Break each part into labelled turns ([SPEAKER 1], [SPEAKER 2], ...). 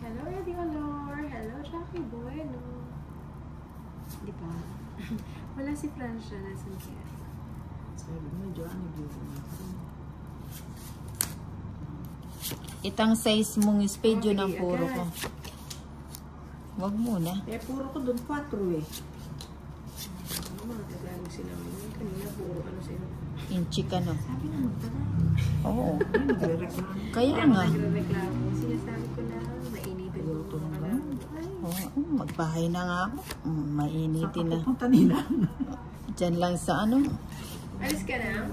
[SPEAKER 1] Hello, Eddie Honor. Hello, Jackie Bueno. Di ba? Wala si Francia. Nasaan siya?
[SPEAKER 2] Sabi mo, Joanne,
[SPEAKER 3] Itang size mong spade yun ang puro ko. Wag muna.
[SPEAKER 2] Eh, puro ko doon 4 eh.
[SPEAKER 1] Mga tagalog sila. Kanina puro ano sila.
[SPEAKER 3] Inchi ka no.
[SPEAKER 2] Sabi na magtala.
[SPEAKER 3] Oo.
[SPEAKER 2] Nagre-reklamo.
[SPEAKER 3] Kaya nga.
[SPEAKER 1] Nagre-reklamo. Sinasabi ko na mainitin ko
[SPEAKER 2] Luto
[SPEAKER 1] na
[SPEAKER 2] na ba?
[SPEAKER 1] lang.
[SPEAKER 3] Oo, magbahay na nga ako. Mainitin na.
[SPEAKER 2] Saan ka pupunta nila?
[SPEAKER 3] Diyan lang sa ano.
[SPEAKER 1] Alis ka na?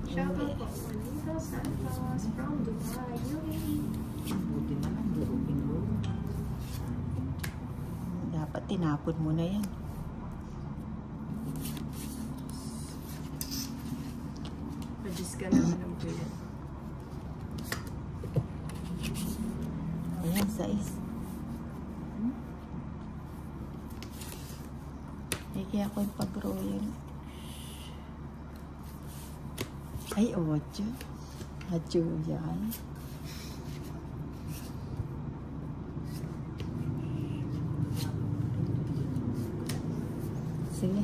[SPEAKER 1] Shout out po. Juanito Santos from Dubai, UAE.
[SPEAKER 2] Buti na lang, durugin mo.
[SPEAKER 3] Dapat tinapon mo na yan.
[SPEAKER 1] Majis ka na. Alam ko yan.
[SPEAKER 3] Ayan, size. Ay, kaya ako yung pag-royal. Ay, 8. Hacho yan. Sige.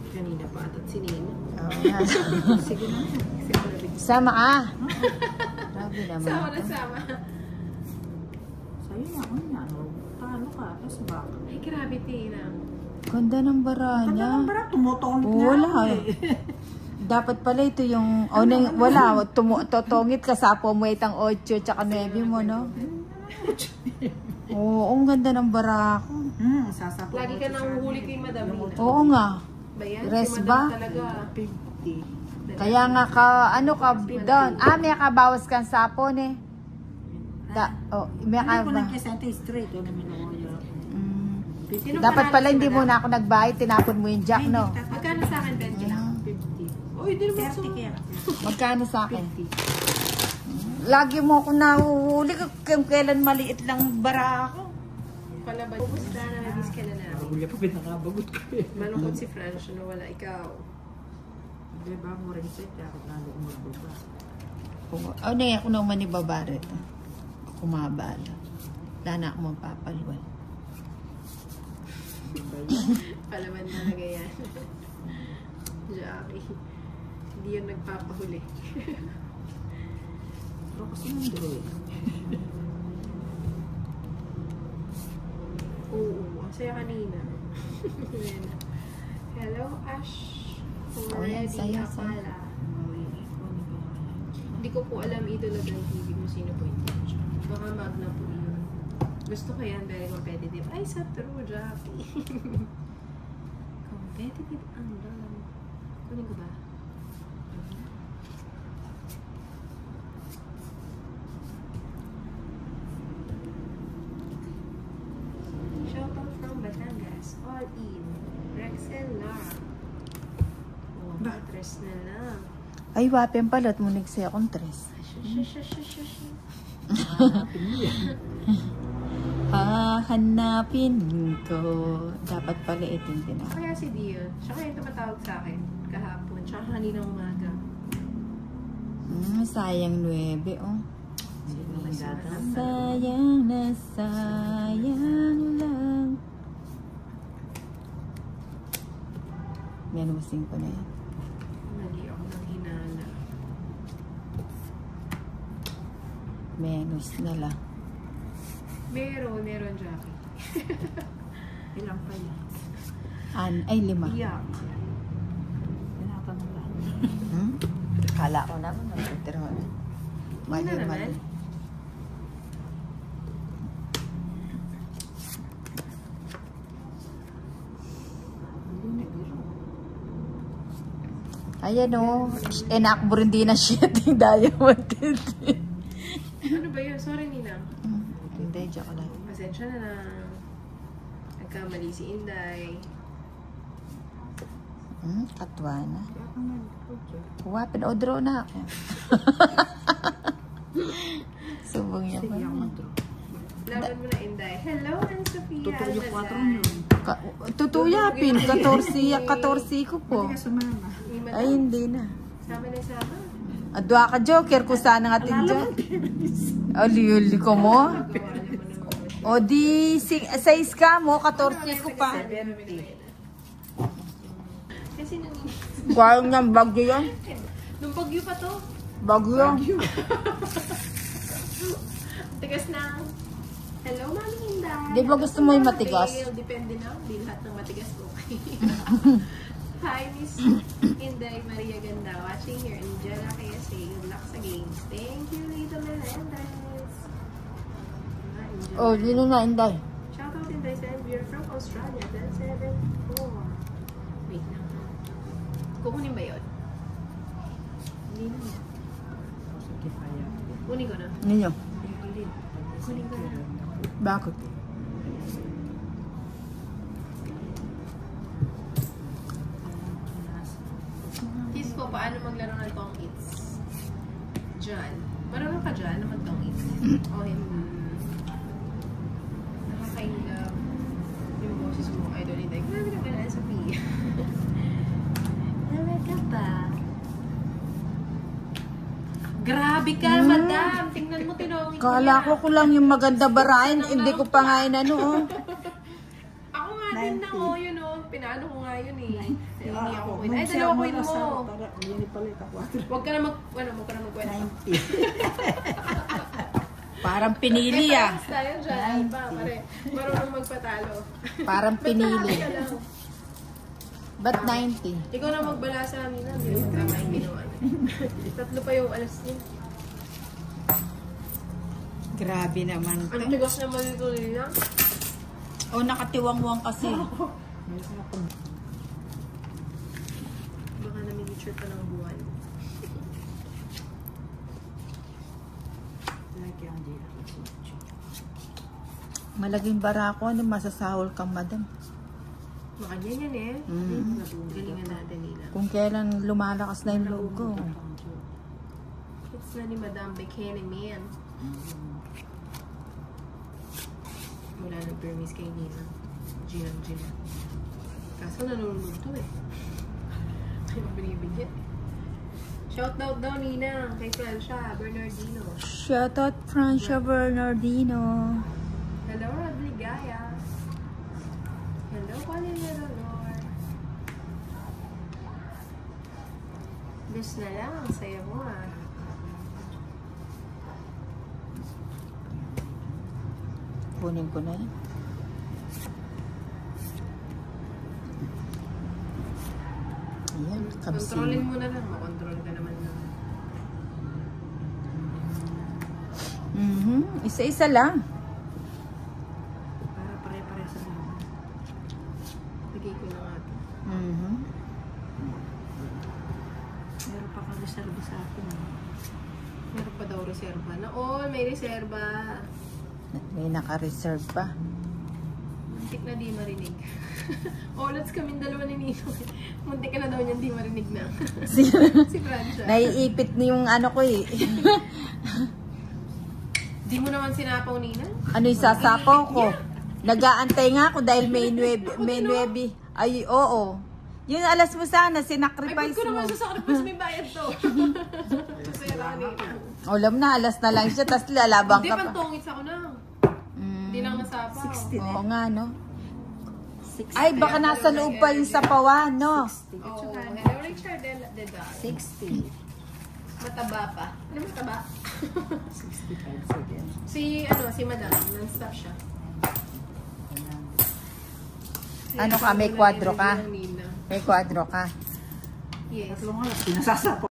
[SPEAKER 1] Kanina pa atat si Nina.
[SPEAKER 3] Oo nga.
[SPEAKER 2] Sige na.
[SPEAKER 3] Sama ka. Grabe naman.
[SPEAKER 1] Sama na sama.
[SPEAKER 2] Sa'yo na, ano, talo ka, tapos baka.
[SPEAKER 1] Ay, grabe Tina.
[SPEAKER 3] Ganda ng bara
[SPEAKER 2] Kanda
[SPEAKER 3] niya.
[SPEAKER 2] ng bara, tumutongit
[SPEAKER 3] Oo,
[SPEAKER 2] nga
[SPEAKER 3] wala
[SPEAKER 2] ako
[SPEAKER 3] eh. Dapat pala ito yung... Oh, wala. Totongit ka sa po mo itang 8 tsaka 9 mo, no? Oo, ang ganda ng bara ko.
[SPEAKER 2] Sasapo.
[SPEAKER 1] Lagi ka nang huli kay Madam Nina.
[SPEAKER 3] Oo nga.
[SPEAKER 1] Ba yan?
[SPEAKER 3] Rest
[SPEAKER 1] Si
[SPEAKER 3] ba?
[SPEAKER 1] Madam talaga.
[SPEAKER 2] 50.
[SPEAKER 3] Kaya nga ka, ano ka doon? May kabawas kang sapon eh. May
[SPEAKER 2] Ano ko
[SPEAKER 3] ka...
[SPEAKER 2] nagkasente straight, o namin ako yun.
[SPEAKER 1] Sino
[SPEAKER 3] Dapat
[SPEAKER 1] panalo
[SPEAKER 3] pala
[SPEAKER 1] si
[SPEAKER 3] hindi
[SPEAKER 1] Madam?
[SPEAKER 3] muna ako nagbayad, tinapon mo yung jack, no?
[SPEAKER 1] Magkano sa akin, Benji?
[SPEAKER 2] 50.
[SPEAKER 1] Uy, di naman
[SPEAKER 2] 30 kaya.
[SPEAKER 3] Magkano sa akin? Lagi mo ako nahuhuli kung kailan maliit lang bara ako.
[SPEAKER 1] Palaban. Kumusta na nagis ka na namin?
[SPEAKER 2] Huli pa pinakabagot ko eh.
[SPEAKER 1] Malungkot si Francia na wala ikaw.
[SPEAKER 2] Diba mo rin set, ako lalo umagbaba.
[SPEAKER 3] Ano ako naman ni Babaret. Kumabala. Wala na ako magpapalwal.
[SPEAKER 1] Palaban talaga yan. Jackie. Hindi yun nagpapahuli.
[SPEAKER 2] Pero kasi nandro eh.
[SPEAKER 1] Oo, ang saya kanina. Yan. Hello, Ash.
[SPEAKER 3] Ayan, saya, saya.
[SPEAKER 1] Akala. Hindi ko po alam idolog ng TV kung sino po yung teacher. Baka Magna po yun. Gusto ko yan, very competitive. Ay, sa true, Jackie. Competitive ang lang. Kunin ko ba? Shoutout from Batangas. All in. Rexel Lara. Oh, matres na lang.
[SPEAKER 3] Ay, wapin pala at munig siya akong tres. Hahanapin ko. Dapat pala itong tinawag.
[SPEAKER 1] Kaya si Dion. Siya kaya tumatawag sa akin kahapon. Tsaka kanina umaga.
[SPEAKER 3] Sayang 9, oh.
[SPEAKER 2] Sino man data?
[SPEAKER 3] Sayang na sayang lang. Menusin ko na yan.
[SPEAKER 1] Mali ako ng hinala.
[SPEAKER 3] Menus na lang.
[SPEAKER 1] Meron Jackie.
[SPEAKER 2] Ilang pa yan?
[SPEAKER 3] Ay, 5.
[SPEAKER 2] Iyak. Pinatanong lang.
[SPEAKER 3] Kala ko naman. Pero, mali,
[SPEAKER 1] Hindi na
[SPEAKER 3] mali.
[SPEAKER 1] naman.
[SPEAKER 3] Ayan o. Enakbo rin din na shit yung diamond.
[SPEAKER 1] Ano ba yun? Sorry, Nina.
[SPEAKER 3] Hindi, joke lang.
[SPEAKER 1] Pasensya na lang. Nagkamali si Inday.
[SPEAKER 3] Katwa na. Wapin, o draw na ako. Subong niya
[SPEAKER 2] Sige, ako
[SPEAKER 3] pa.
[SPEAKER 2] mag-draw.
[SPEAKER 1] Laban mo na, Inday. Hello, Ann Sophia.
[SPEAKER 2] Totoo yung 4
[SPEAKER 1] Almaday.
[SPEAKER 2] yun.
[SPEAKER 3] Tutuyapin. 14 ko po.
[SPEAKER 2] Hindi ka sumama.
[SPEAKER 3] Ay, hindi na.
[SPEAKER 1] Sama na sama.
[SPEAKER 3] Adwa ka, Joker. Kung saan ang atin dyan. Ali ko mo.
[SPEAKER 1] Gawa naman naman.
[SPEAKER 3] O di, size ka mo, 14 ko pa.
[SPEAKER 2] 70.
[SPEAKER 1] Kasi nung...
[SPEAKER 3] Kaya niyang bagyo yan.
[SPEAKER 1] Nung bagyo pa to.
[SPEAKER 3] Bagyo.
[SPEAKER 1] Tigas na. Hello, Mami Inday.
[SPEAKER 3] Di ba gusto mo yung matigas?
[SPEAKER 1] Depende na. Di lahat ng matigas okay. Hi, Miss Inday Maria Ganda. Watching here. Angela KSA. Good luck sa games. Thank you, Lita Melendez.
[SPEAKER 3] Oh, dino na, Inday.
[SPEAKER 1] Shout out Inday Sen. We are from Australia. 1074. Wait lang. Kukunin ba yun? Hindi na.
[SPEAKER 2] Sige, kaya.
[SPEAKER 1] Kunin ko na.
[SPEAKER 3] Ninyo.
[SPEAKER 1] Kunin ko na.
[SPEAKER 3] Bakit?
[SPEAKER 1] Tis ko, paano maglaro ng tong its? Diyan. Marunong ka dyan na mag-tong its? O hindi? Nakaka-inlove yung boses mo. I don't need like, grabe na pala, Sophia. Naman ka pa. Grabe ka, madam! Tingnan mo, tinawin ko
[SPEAKER 3] Kala ko lang yung maganda barain. Hindi ko pa nga inano, oh.
[SPEAKER 1] Ako nga din na, oh, yun, oh. Pinaano ko nga yun, eh. Hindi ako
[SPEAKER 2] Ako,
[SPEAKER 1] queen. Ay, dalawa queen mo.
[SPEAKER 2] Para, hindi palit ako.
[SPEAKER 1] Huwag ka na mag-kwento.
[SPEAKER 2] 90.
[SPEAKER 3] Parang pinili, ah.
[SPEAKER 1] Basta yun dyan, ba, pare. Marunong magpatalo.
[SPEAKER 3] Parang pinili.
[SPEAKER 1] Ba't ka lang?
[SPEAKER 3] Ba't 90?
[SPEAKER 1] Ikaw na magbala sa amin na. Hindi mo tama yung ginawa niya. Tatlo pa yung alas niya.
[SPEAKER 3] Grabe naman.
[SPEAKER 1] Ang tigas na malito nila.
[SPEAKER 3] O, nakatiwangwang kasi.
[SPEAKER 1] Baka na-miniature pa ng buwan.
[SPEAKER 2] Like yung di ako.
[SPEAKER 3] Malaging barako. Ano masasahol kang madam?
[SPEAKER 1] Baka yan eh.
[SPEAKER 3] Mm.
[SPEAKER 1] Galingan natin nila.
[SPEAKER 3] Kung kailan lumalakas na yung loob ko.
[SPEAKER 1] It's na ni Madam Bikini Man. Wala nang permis kay Nina. Gina. Kaso nanonood to eh. Ay, binibigyan. Shoutout daw Nina kay Francia Bernardino.
[SPEAKER 3] Shoutout Francia Bernardino.
[SPEAKER 1] Hello Rodligaya. Hello Palina Lord. Diyos na lang, ang saya mo ah.
[SPEAKER 3] Kunin ko na yan. Ayan,
[SPEAKER 1] Kontrolin
[SPEAKER 3] kapsin.
[SPEAKER 1] mo na lang, makontrol ka naman na.
[SPEAKER 3] Isa-isa lang.
[SPEAKER 1] Para pare-pare sa mga. Lagay ko na nga.
[SPEAKER 2] Meron pa kang reserve sa akin.
[SPEAKER 1] Meron pa daw reserva. Na all, may reserva.
[SPEAKER 3] May naka-reserve pa.
[SPEAKER 1] Muntik na di marinig. Olats kaming dalawa ni Nino. Muntik ka na daw niyan di marinig na. Si Francia.
[SPEAKER 3] Naiipit ni yung ano ko eh.
[SPEAKER 1] Di mo naman sinapaw, Nina?
[SPEAKER 3] Ano yung sasapaw ko? Nag-aantay nga ako dahil may 9. Ay, oo. Yung alas mo sana,
[SPEAKER 1] Ay, ba't
[SPEAKER 3] sinacrifice
[SPEAKER 1] ko
[SPEAKER 3] mo.
[SPEAKER 1] naman sa sacrifice may bayad to? Sasaya Nina.
[SPEAKER 3] Alam na, alas na lang siya, tapos lalabang
[SPEAKER 1] Hindi,
[SPEAKER 3] ka pa.
[SPEAKER 1] pantungits ako na. Hindi lang nasapaw.
[SPEAKER 2] 60 na.
[SPEAKER 3] Oo nga, no?
[SPEAKER 2] 60.
[SPEAKER 3] Ay, baka nasa loob pa yung sapawan, no?
[SPEAKER 1] Oh, hello Richard Dedal.
[SPEAKER 2] 60.
[SPEAKER 1] Mataba pa. Ano mataba?
[SPEAKER 2] 65 seconds.
[SPEAKER 1] Si Madam, non-stop siya.
[SPEAKER 3] Ano ka, may kwadro ka?
[SPEAKER 1] Nina.
[SPEAKER 3] May kwadro ka.
[SPEAKER 1] Yes.
[SPEAKER 2] Tatlo nga, pinasasapaw.